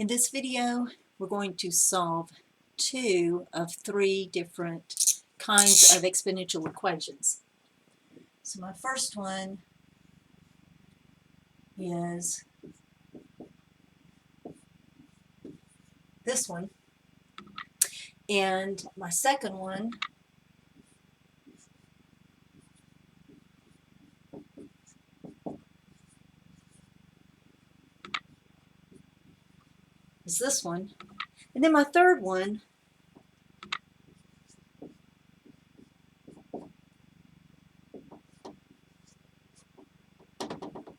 In this video, we're going to solve two of three different kinds of exponential equations. So my first one is this one, and my second one is this one, and then my third one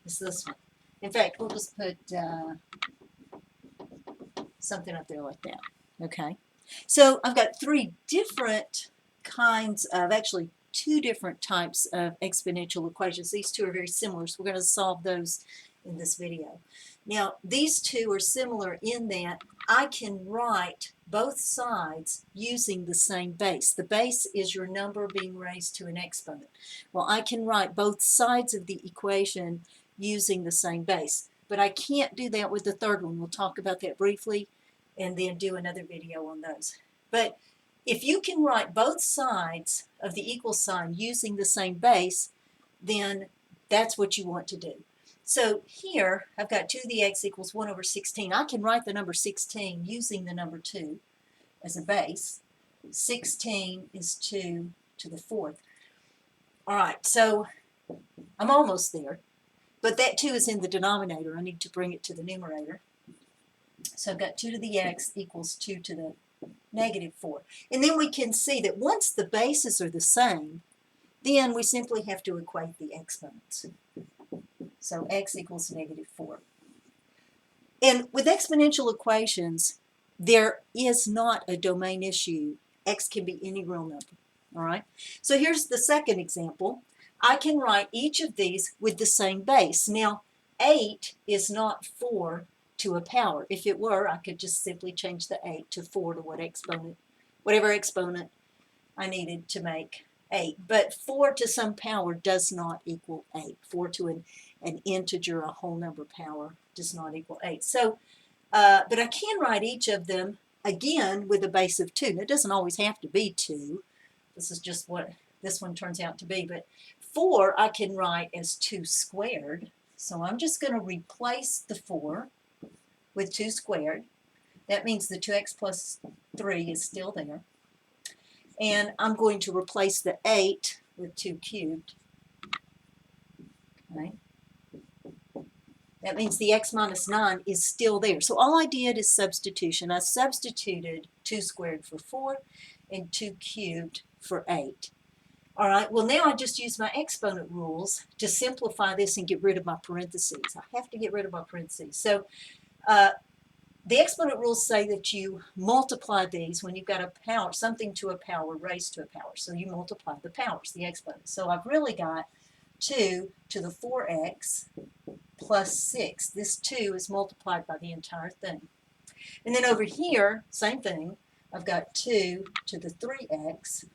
is this one. In fact, we'll just put something up there like that. Okay, so I've got three different kinds of, actually two different types of exponential equations. These two are very similar, so we're going to solve those in this video. Now, these two are similar in that I can write both sides using the same base. The base is your number being raised to an exponent. Well, I can write both sides of the equation using the same base, but I can't do that with the third one. We'll talk about that briefly and then do another video on those. But if you can write both sides of the equal sign using the same base, then that's what you want to do. So here, I've got 2 to the x equals 1 over 16. I can write the number 16 using the number 2 as a base. 16 is 2 to the 4th. All right, so I'm almost there. But that 2 is in the denominator. I need to bring it to the numerator. So I've got 2 to the x equals 2 to the negative 4. And then we can see that once the bases are the same, then we simply have to equate the exponents. So x equals negative 4. And with exponential equations, there is not a domain issue. X can be any real number. All right? So here's the second example. I can write each of these with the same base. Now, 8 is not 4 to a power. If it were, I could just simply change the 8 to 4 to whatever exponent I needed to make 8. But 4 to some power does not equal 8. 4 to an integer, a whole number power, does not equal 8. So, but I can write each of them, again, with a base of 2. Now, it doesn't always have to be 2. This is just what this one turns out to be. But 4 I can write as 2 squared. So I'm just going to replace the 4 with 2 squared. That means the 2x plus 3 is still there. And I'm going to replace the 8 with 2 cubed. Okay. That means the x minus 9 is still there. So all I did is substitution. I substituted 2 squared for 4 and 2 cubed for 8. All right, well, now I just use my exponent rules to simplify this and get rid of my parentheses. I have to get rid of my parentheses. So the exponent rules say that you multiply these when you've got a power, something to a power raised to a power. So you multiply the powers, the exponents. So I've really got 2 to the 4x plus 6. This 2 is multiplied by the entire thing. And then over here, same thing. I've got 2 to the 3x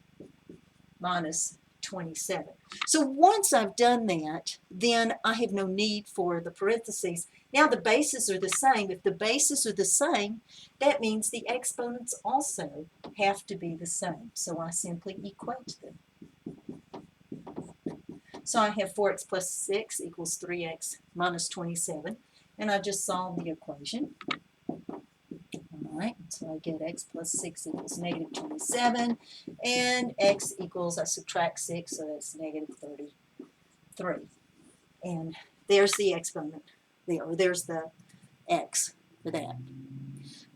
minus 27. So once I've done that, then I have no need for the parentheses. Now the bases are the same. If the bases are the same, that means the exponents also have to be the same. So I simply equate them. So I have 4x plus 6 equals 3x minus 27. And I just solve the equation. All right, so I get x plus 6 equals negative 27, and x equals, I subtract 6, so that's negative 33. And there's the exponent there, or there's the x for that.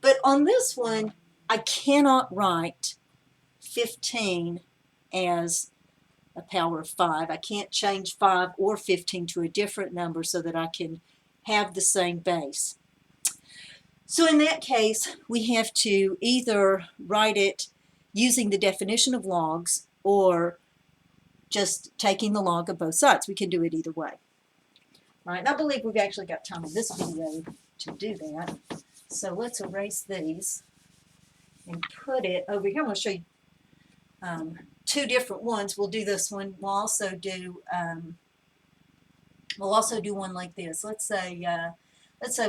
But on this one, I cannot write 15 as a power of 5. I can't change 5 or 15 to a different number so that I can have the same base. So in that case, we have to either write it using the definition of logs or just taking the log of both sides. We can do it either way. All right, and I believe we've actually got time in this video to do that. So let's erase these and put it over here. I'm going to show you two different ones. We'll do this one. We'll also do one like this. Let's say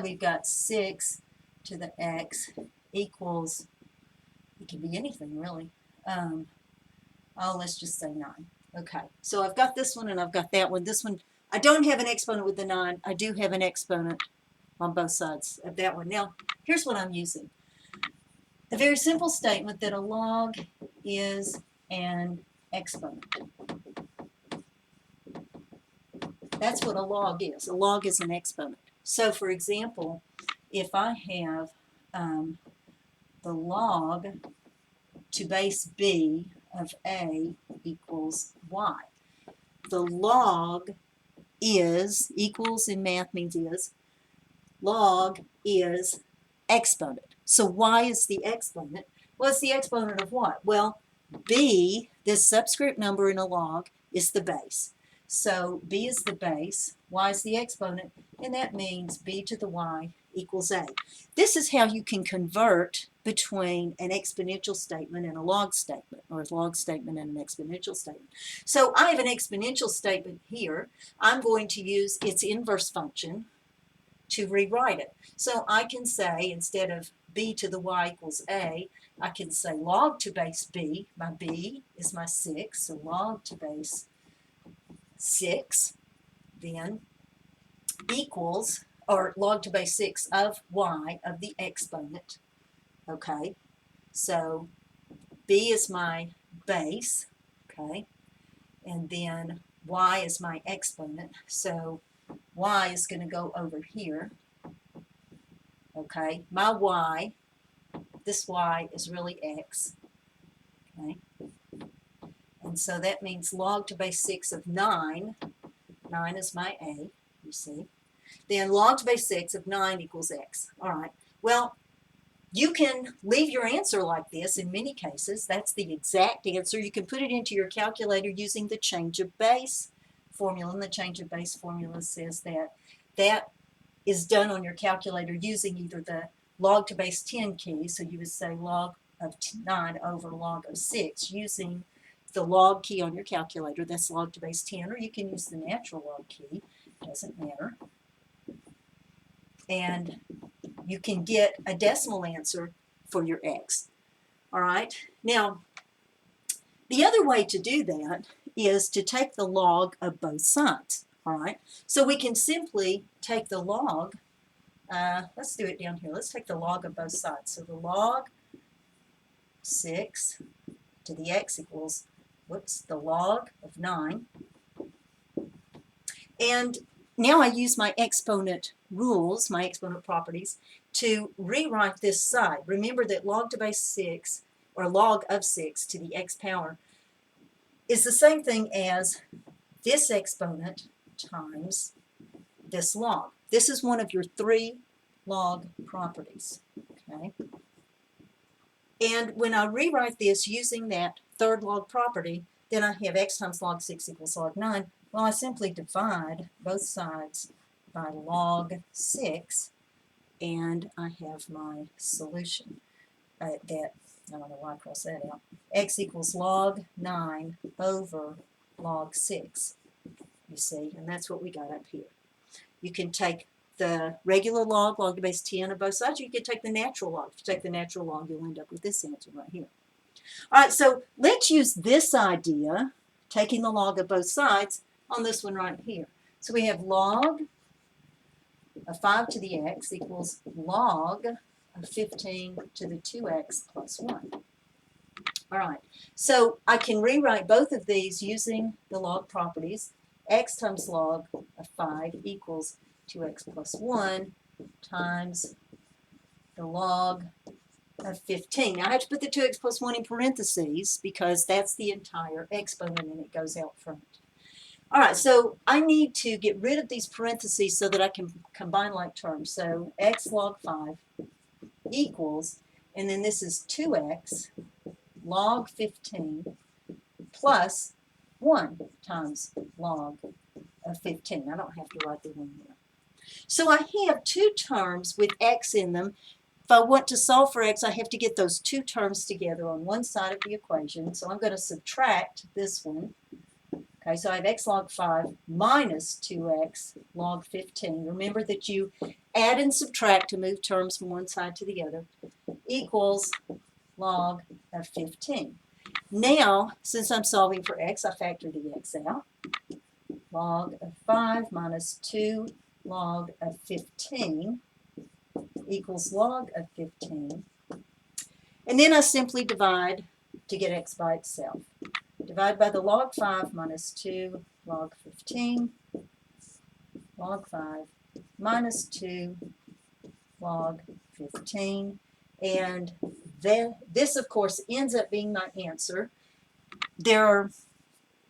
we've got 6 to the x equals, it can be anything really. Oh, let's just say 9. Okay, so I've got this one and I've got that one. This one, I don't have an exponent with the 9. I do have an exponent on both sides of that one. Now, here's what I'm using. A very simple statement that a log is an exponent. That's what a log is. A log is an exponent. So, for example, if I have the log to base b of a equals y. The log is, equals in math means is, log is exponent. So y is the exponent. What's the exponent of what? Well, b, this subscript number in a log, is the base. So b is the base, y is the exponent, and that means b to the y equals a. This is how you can convert between an exponential statement and a log statement, or a log statement and an exponential statement. So I have an exponential statement here. I'm going to use its inverse function to rewrite it. So I can say, instead of b to the y equals a, I can say log to base b. My b is my 6, so log to base 6 then equals, or log to base 6 of y of the exponent. Okay, so b is my base, okay, and then y is my exponent, so y is going to go over here, okay. My y, this y is really x, okay, and so that means log to base 6 of 9, 9 is my a, you see, then log to base 6 of 9 equals x. All right, well, you can leave your answer like this in many cases. That's the exact answer. You can put it into your calculator using the change of base formula, and the change of base formula says that that is done on your calculator using either the log to base 10 key, so you would say log of 9 over log of 6 using the log key on your calculator, that's log to base 10, or you can use the natural log key, doesn't matter. And you can get a decimal answer for your x. All right, now the other way to do that is to take the log of both sides. All right, so we can simply take the log, let's do it down here, let's take the log of both sides. So the log 6 to the x equals, whoops, the log of 9. And now I use my exponent rules, my exponent properties, to rewrite this side. Remember that log to base 6, or log of 6 to the x power, is the same thing as this exponent times this log. This is one of your 3 log properties, okay? And when I rewrite this using that third log property, then I have x times log 6 equals log 9. Well, I simply divide both sides by log 6, and I have my solution. I don't know why I crossed that out. X equals log 9 over log 6, you see, and that's what we got up here. You can take the regular log, log to base 10 of both sides, or you can take the natural log. If you take the natural log, you'll end up with this answer right here. All right, so let's use this idea, taking the log of both sides, on this one right here. So we have log of 5 to the x equals log of 15 to the 2x plus 1. All right, so I can rewrite both of these using the log properties. X times log of 5 equals 2x plus 1 times the log of 15. Now I have to put the 2x plus 1 in parentheses because that's the entire exponent and it goes out front. All right, so I need to get rid of these parentheses so that I can combine like terms. So x log 5 equals, and then this is 2x log 15 plus 1 times log of 15. I don't have to write the 1 there. So I have 2 terms with x in them. If I want to solve for x, I have to get those 2 terms together on one side of the equation. So I'm going to subtract this one, Okay, so I have x log 5 minus 2x log 15. Remember that you add and subtract to move terms from one side to the other, equals log of 15. Now, since I'm solving for x, I factor the x out. Log of 5 minus 2 log of 15 equals log of 15. And then I simply divide to get x by itself. Divide by the log 5 minus 2 log 15, log 5 minus 2 log 15. And then this, of course, ends up being my answer. There are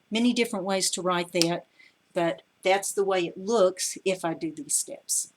many different ways to write that, but that's the way it looks if I do these steps.